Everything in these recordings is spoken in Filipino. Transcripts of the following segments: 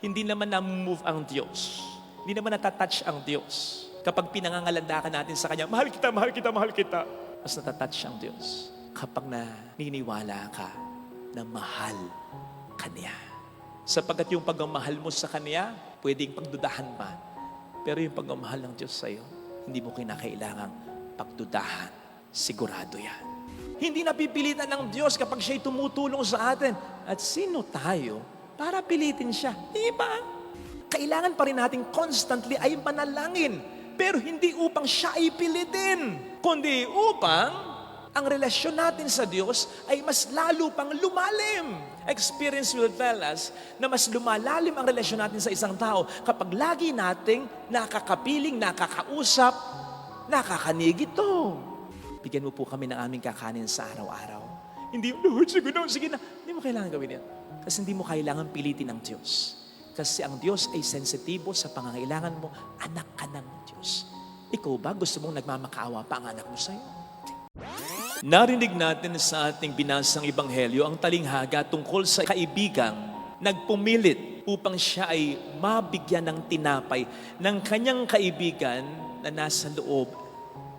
Hindi naman na-move ang Diyos. Hindi naman natatouch ang Diyos. Kapag pinangangalandakan natin sa Kanya, mahal kita, mahal kita, mahal kita. Mas natatouch ang Diyos kapag naniniwala ka na mahal ka niya. Sapagkat yung pagmamahal mo sa Kanya, pwedeng pagdudahan pa. Pero yung pagmamahal ng Diyos sa'yo, hindi mo kinakailangang pagdudahan. Sigurado yan. Hindi napipilitan ng Diyos kapag siya'y tumutulong sa atin. At sino tayo para pilitin siya? Di ba? Kailangan pa rin natin constantly ay manalangin. Pero hindi upang siya ay pilitin, kundi upang ang relasyon natin sa Diyos ay mas lalo pang lumalim. Experience will tell us na mas lumalalim ang relasyon natin sa isang tao kapag lagi nating nakakapiling, nakakausap, nakakanig ito. Bigyan mo po kami ng aming kakanin sa araw-araw. Hindi, Lord, sige na. Hindi mo kailangan gawin yan. Kasi hindi mo kailangan pilitin ng Diyos. Kasi ang Diyos ay sensitibo sa pangangailangan mo. Anak ka ng Diyos. Ikaw ba gusto mong nagmamakaawa pa ang anak mo sa'yo? Narinig natin sa ating binasang ebanghelyo ang talinghaga tungkol sa kaibigang nagpumilit upang siya ay mabigyan ng tinapay ng kanyang kaibigan na nasa loob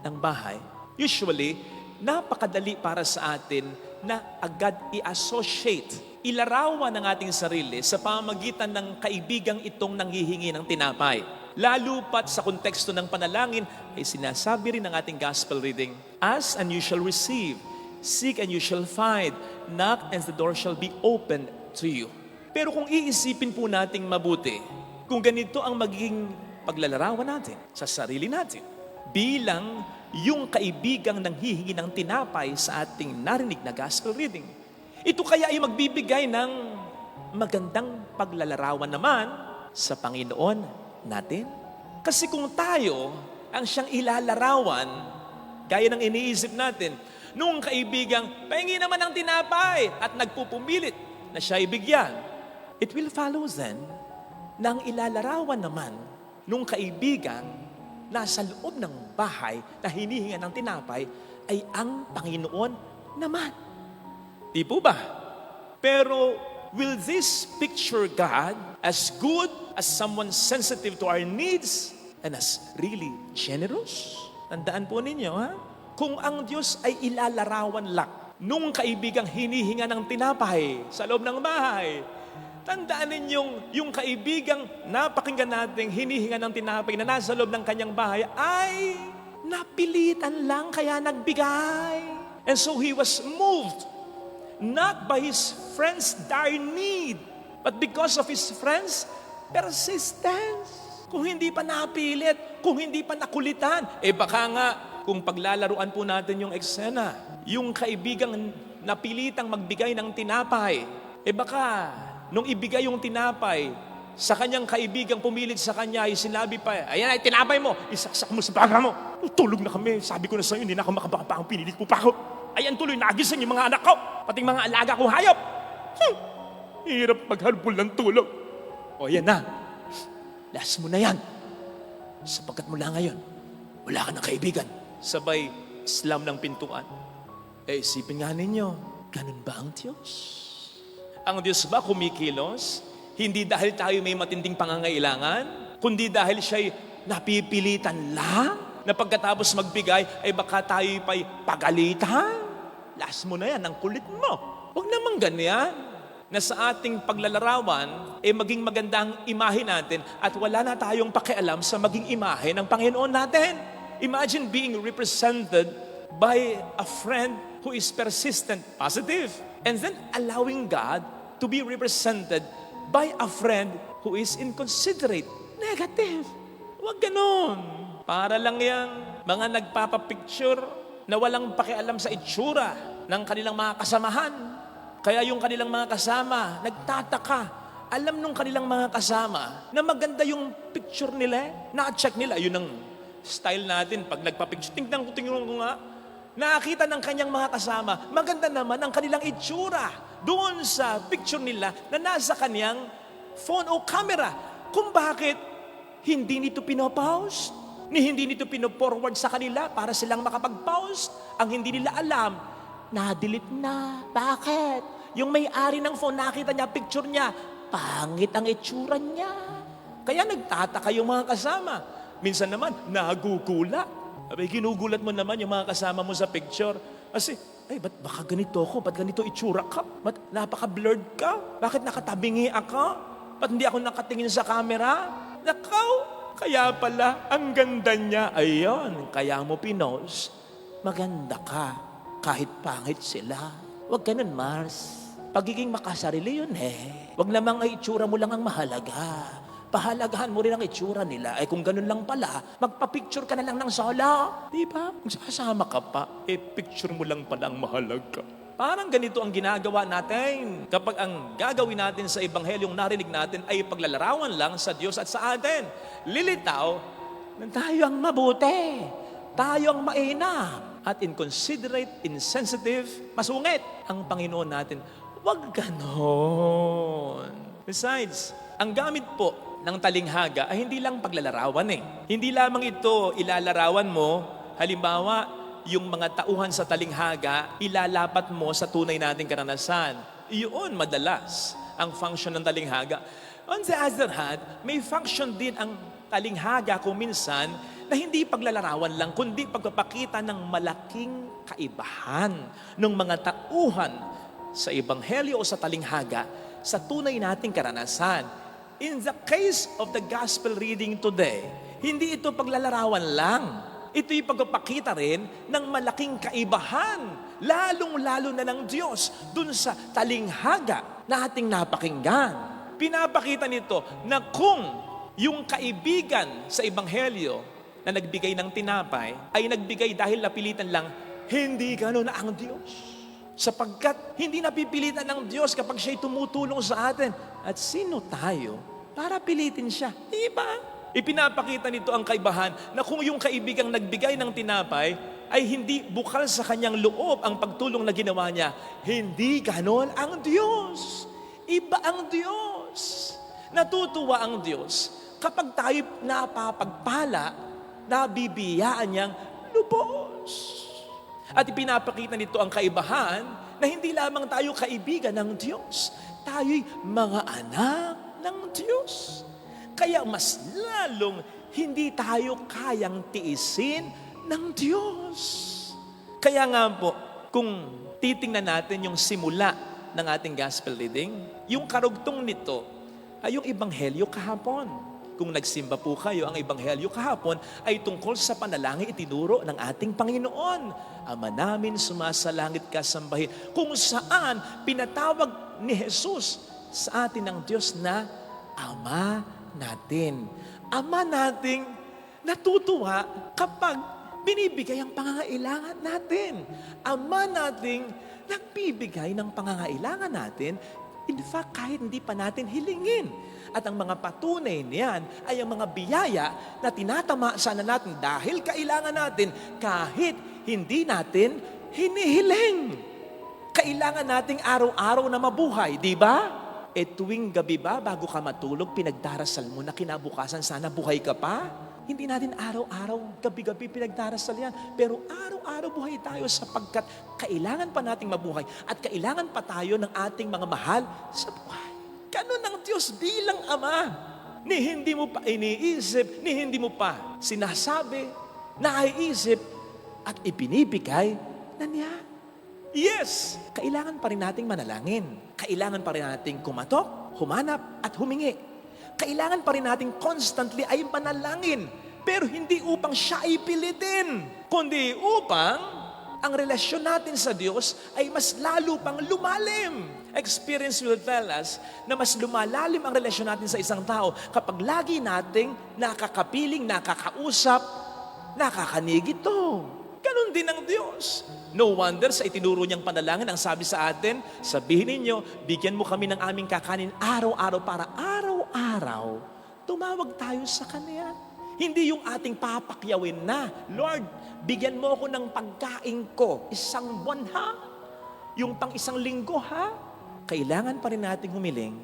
ng bahay. Usually, napakadali para sa atin na agad i-associate, ilarawan ng ating sarili sa pamamagitan ng kaibigang itong nanghihingi ng tinapay. Lalo pat sa konteksto ng panalangin ay sinasabi rin ng ating gospel reading, ask and you shall receive, seek and you shall find, knock and the door shall be opened to you. Pero kung iisipin po nating mabuti, kung ganito ang magiging paglalarawan natin sa sarili natin, bilang yung kaibigang nanghihingi ng tinapay sa ating narinig na gospel reading, ito kaya ay magbibigay ng magandang paglalarawan naman sa Panginoon natin. Kasi kung tayo ang siyang ilalarawan, gaya ng iniisip natin, nung kaibigang pahingi naman ng tinapay at nagpupumilit na siya ibigyan, it will follow then na ang ilalarawan naman nung kaibigang nasa loob ng bahay na hinihinga ng tinapay ay ang Panginoon naman. Di po ba? Pero will this picture God as good as someone sensitive to our needs and as really generous? Tandaan po ninyo, ha? Kung ang Diyos ay ilalarawan lang nung kaibigang hinihinga ng tinapay sa loob ng bahay, tandaan ninyong yung kaibigang napakinggan nating hinihinga ng tinapay na nasa loob ng kanyang bahay ay napilitan lang kaya nagbigay. And so he was moved not by his friend's dire need, but because of his friend's persistence. Kung hindi pa napilit, kung hindi pa nakulitan, baka nga, kung paglalaruan po natin yung eksena, yung kaibigang napilitang magbigay ng tinapay, baka, nung ibigay yung tinapay, sa kanyang kaibigang pumilit sa kanya, ay sinabi pa, ayan ay tinapay mo, isaksak mo sa baga mo. Tulog na kami, sabi ko na sa'yo, hindi na ako makabakapang, pinilit mo pa ako. Ayan tuloy, nagising yung mga anak ko, pating mga alaga kong hayop. Hirap maghalbol ng tulog. O yan na, last mo na yan. Sapagkat mula ngayon, wala ka ng kaibigan. Sabay, slam ng pintuan. Isipin nga ninyo, ganun ba ang Diyos? Ang Diyos ba kumikilos? Hindi dahil tayo may matinding pangangailangan, kundi dahil siya'y napipilitan lang na pagkatapos magbigay, ay baka tayo pa'y pagalitan. Last mo na yan, ang kulit mo. Huwag namang ganyan. Na sa ating paglalarawan, maging maganda ang imahe natin at wala na tayong pakialam sa maging imahe ng Panginoon natin. Imagine being represented by a friend who is persistent, positive, and then allowing God to be represented by a friend who is inconsiderate, negative. Huwag ganon. Para lang yang mga nagpapapicture na walang pakialam sa itsura ng kanilang mga kasamahan. Kaya yung kanilang mga kasama, nagtataka. Alam nung kanilang mga kasama na maganda yung picture nila. Na-check nila. Yun ang style natin. Pag nagpa-picture, tingnan ko nga. Nakakita ng kanyang mga kasama, maganda naman ang kanilang itsura doon sa picture nila na nasa kanyang phone o camera. Kung bakit hindi nito pinopost, hindi nito pinoforward sa kanila para silang makapag-post. Ang hindi nila alam, na-delete na. Bakit? Yung may-ari ng phone, nakita niya, picture niya, pangit ang itsura niya. Kaya nagtataka yung mga kasama. Minsan naman, nagugulat. Abay, ginugulat mo naman yung mga kasama mo sa picture. Kasi, ay, ba't baka ganito ako? Ba't ganito itsura ka? Ba't napaka-blurred ka? Bakit nakatabingi ako? Ba't hindi ako nakatingin sa camera? Nakaw! Kaya pala, ang ganda niya. Ayun, kaya mo pinost. Maganda ka, kahit pangit sila. Huwag ganun, Mars. Pagiging makasarili yun Huwag namang ang itsura mo lang ang mahalaga. Pahalagahan mo rin ang itsura nila. Kung ganun lang pala, magpa-picture ka na lang ng solo. Di ba? Magsasama ka pa. Picture mo lang pala ang mahalaga. Parang ganito ang ginagawa natin. Kapag ang gagawin natin sa Ebanghelyong narinig natin ay paglalarawan lang sa Diyos at sa atin. Lilitaw na tayo ang mabuti. Tayo ang mainam. At inconsiderate, insensitive, masungit ang Panginoon natin. Huwag ganon. Besides, ang gamit po ng talinghaga ay hindi lang paglalarawan Hindi lamang ito ilalarawan mo, halimbawa, yung mga tauhan sa talinghaga, ilalapat mo sa tunay nating karanasan. Iyon madalas ang function ng talinghaga. On the other hand, may function din ang talinghaga kung minsan na hindi paglalarawan lang, kundi pagpapakita ng malaking kaibahan ng mga tauhan sa Ebanghelyo o sa talinghaga sa tunay nating karanasan. In the case of the gospel reading today, hindi ito paglalarawan lang. Ito'y pagpapakita rin ng malaking kaibahan, lalong-lalo na ng Diyos dun sa talinghaga na ating napakinggan. Pinapakita nito na kung yung kaibigan sa Ebanghelyo na nagbigay ng tinapay ay nagbigay dahil napilitan lang, hindi gano'n ang Diyos. Sapagkat hindi napipilitan ng Diyos kapag siya'y tumutulong sa atin. At sino tayo para pilitin siya? Diba? Ipinapakita nito ang kaibahan na kung yung kaibigang nagbigay ng tinapay ay hindi bukal sa kanyang loob ang pagtulong na ginawa niya, hindi ganon ang Diyos. Iba ang Diyos. Natutuwa ang Diyos kapag tayo napapagpala, nabibiyaan niyang lubos. At ipinapakita nito ang kaibahan na hindi lamang tayo kaibigan ng Diyos, tayo'y mga anak ng Diyos. Kaya mas lalong hindi tayo kayang tiisin ng Diyos. Kaya nga po, kung titingnan natin yung simula ng ating gospel reading, yung karugtong nito ay yung Ebanghelyo kahapon. Kung nagsimba po kayo, ang Ebanghelyo kahapon ay tungkol sa panalangin itinuro ng ating Panginoon. Ama namin, sumasalangit ka, sambahin. Kung saan pinatawag ni Jesus sa atin ng Diyos na Ama natin. Ama nating natutuwa kapag binibigay ang pangangailangan natin. Ama nating nagbibigay ng pangangailangan natin, in fact, kahit hindi pa natin hilingin. At ang mga patunay niyan ay ang mga biyaya na tinatama sana natin dahil kailangan natin kahit hindi natin hinihiling. Kailangan nating araw-araw na mabuhay, di ba? Tuwing gabi ba, bago ka matulog, pinagdarasal mo na kinabukasan sana buhay ka pa? Hindi natin araw-araw, gabi-gabi pinagdarasal yan. Pero araw-araw buhay tayo sapagkat kailangan pa nating mabuhay at kailangan pa tayo ng ating mga mahal sa buhay. Ganun ang Diyos bilang Ama. Ni hindi mo pa iniisip, ni hindi mo pa sinasabi, naiisip, at ibinibigay na niya. Yes, kailangan pa rin nating manalangin. Kailangan pa rin nating kumatok, humanap, at humingi. Kailangan pa rin nating constantly ay manalangin. Pero hindi upang siya ay pilitin, kundi upang ang relasyon natin sa Diyos ay mas lalo pang lumalim. Experience will tell us na mas lumalalim ang relasyon natin sa isang tao kapag lagi nating nakakapiling, nakakausap, nakakanig ito. Ganon din ang Diyos. No wonder sa itinuro niyang panalangin, ang sabi sa atin, sabihin ninyo, bigyan mo kami ng aming kakanin araw-araw para araw-araw tumawag tayo sa Kanya. Hindi yung ating papakyawin na, Lord, bigyan mo ako ng pagkain ko, isang buwan ha? Yung pang isang linggo ha? Kailangan pa rin nating humiling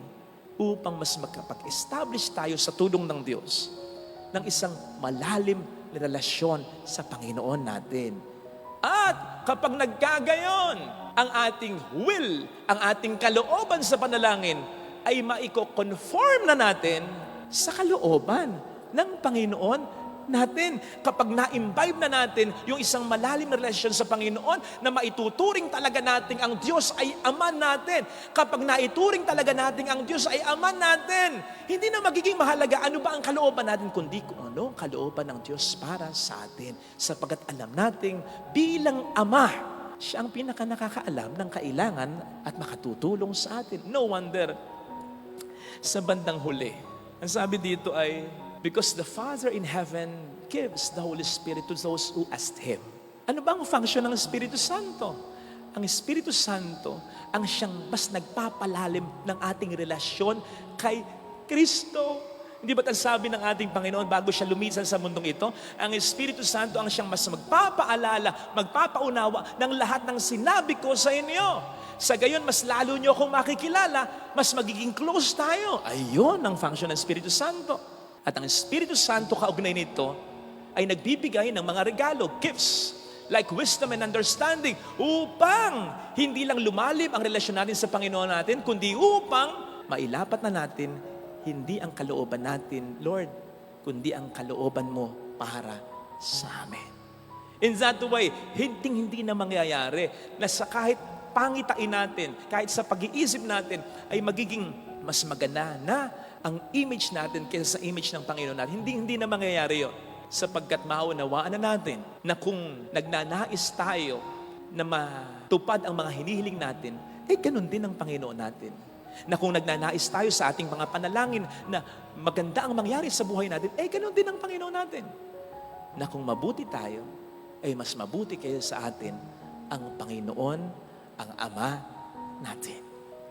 upang mas makapag-establish tayo sa tulong ng Diyos ng isang malalim na relasyon sa Panginoon natin. At kapag nagkagayon, ang ating will, ang ating kalooban sa panalangin ay maiko-conform na natin sa kalooban ng Panginoon natin. Kapag na-imbibe na natin yung isang malalim na relasyon sa Panginoon na maituturing talaga natin ang Diyos ay Ama natin. Kapag naituring talaga natin ang Diyos ay Ama natin, hindi na magiging mahalaga ano ba ang kalooban natin, kundi kung ano ang kalooban ng Diyos para sa atin. Sapagkat alam natin bilang Ama, siya ang pinaka-nakakaalam ng kailangan at makatutulong sa atin. No wonder, sa bandang huli, ang sabi dito ay, because the Father in heaven gives the Holy Spirit to those who ask Him. Ano ba ang function ng Espiritu Santo? Ang Espiritu Santo ang siyang mas nagpapalalim ng ating relasyon kay Kristo. Hindi ba't ang sabi ng ating Panginoon bago siya lumisan sa mundong ito, ang Espiritu Santo ang siyang mas magpapaalala, magpapaunawa ng lahat ng sinabi ko sa inyo. Sa gayon, mas lalo nyo akong makikilala, mas magiging close tayo. Ayun ang function ng Espiritu Santo. At ang Espiritu Santo kaugnay nito ay nagbibigay ng mga regalo, gifts, like wisdom and understanding, upang hindi lang lumalim ang relasyon natin sa Panginoon natin, kundi upang mailapat na natin hindi ang kalooban natin, Lord, kundi ang kalooban mo para sa amin. In that way, hindi na mangyayari na sa kahit pangitain natin, kahit sa pag-iisip natin, ay magiging mas maganda na ang image natin kaysa sa image ng Panginoon natin. Hindi na mangyayari yun. Sapagkat maunawaan na natin na kung nagnanais tayo na matupad ang mga hinihiling natin, ganun din ang Panginoon natin. Na kung nagnanais tayo sa ating mga panalangin na maganda ang mangyari sa buhay natin, ganun din ang Panginoon natin. Na kung mabuti tayo, mas mabuti kayo sa atin ang Panginoon, ang Ama natin.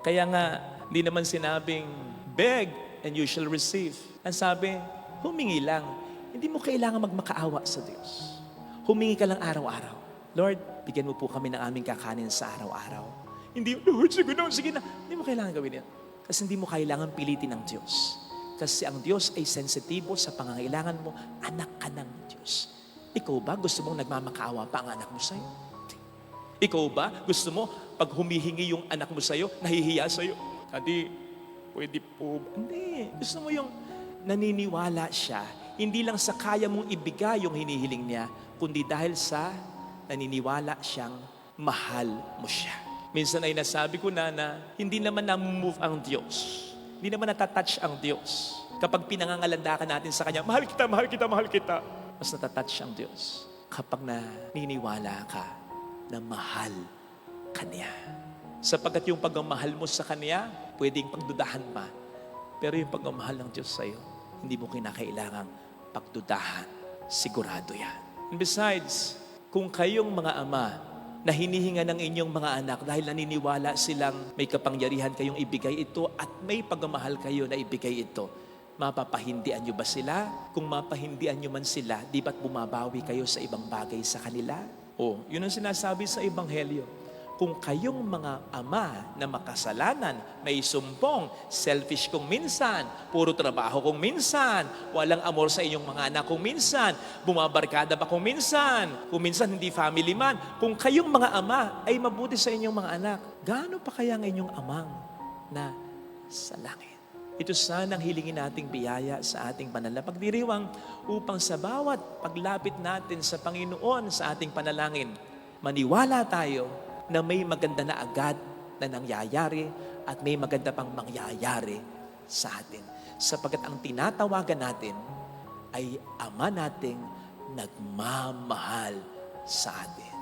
Kaya nga, hindi naman sinabing, beg and you shall receive. Ang sabi, humingi lang. Hindi mo kailangan magmakaawa sa Diyos. Humingi ka lang araw-araw. Lord, bigyan mo po kami ng aming kakanin sa araw-araw. Hindi, Lord, sige na. Hindi mo kailangan gawin yan. Kasi hindi mo kailangan pilitin ng Diyos. Kasi ang Diyos ay sensitibo sa pangangailangan mo. Anak ka ng Diyos. Ikaw ba gusto mong nagmamakaawa pa ang anak mo sa'yo? Ikaw ba gusto mo pag humihingi yung anak mo sa'yo, nahihiya sa'yo? Daddy, pwede po. Hindi. Gusto mo yung naniniwala siya, hindi lang sa kaya mong ibigay yung hinihiling niya, kundi dahil sa naniniwala siyang mahal mo siya. Minsan ay nasabi ko na hindi naman na-move ang Diyos. Hindi naman natatouch ang Diyos. Kapag pinangangalandakan natin sa Kanya, mahal kita, mahal kita, mahal kita. Mas natatouch ang Diyos kapag naniniwala ka na mahal ka niya. Sapagkat yung pagmamahal mo sa Kanya, pwedeng pagdudahan pa. Pero yung pagmamahal ng Diyos sa'yo, hindi mo kinakailangang pagdudahan. Sigurado yan. And besides, kung kayong mga ama na hinihinga ng inyong mga anak dahil naniniwala silang may kapangyarihan kayong ibigay ito at may pagmamahal kayo na ibigay ito, mapapahindian nyo ba sila? Kung mapahindian nyo man sila, di ba't bumabawi kayo sa ibang bagay sa kanila? Yun ang sinasabi sa Ebanghelyo. Kung kayong mga ama na makasalanan, may sumpong, selfish kung minsan, puro trabaho kung minsan, walang amor sa inyong mga anak kung minsan, bumabarkada ba kung minsan hindi family man, kung kayong mga ama ay mabuti sa inyong mga anak, gaano pa kaya ang inyong amang na sa langit? Ito sana ang hilingin nating biyaya sa ating panalapagdiriwang upang sa bawat paglapit natin sa Panginoon sa ating panalangin, maniwala tayo na may maganda na agad na nangyayari at may maganda pang mangyayari sa atin. Sapagkat ang tinatawagan natin ay Ama nating nagmamahal sa atin.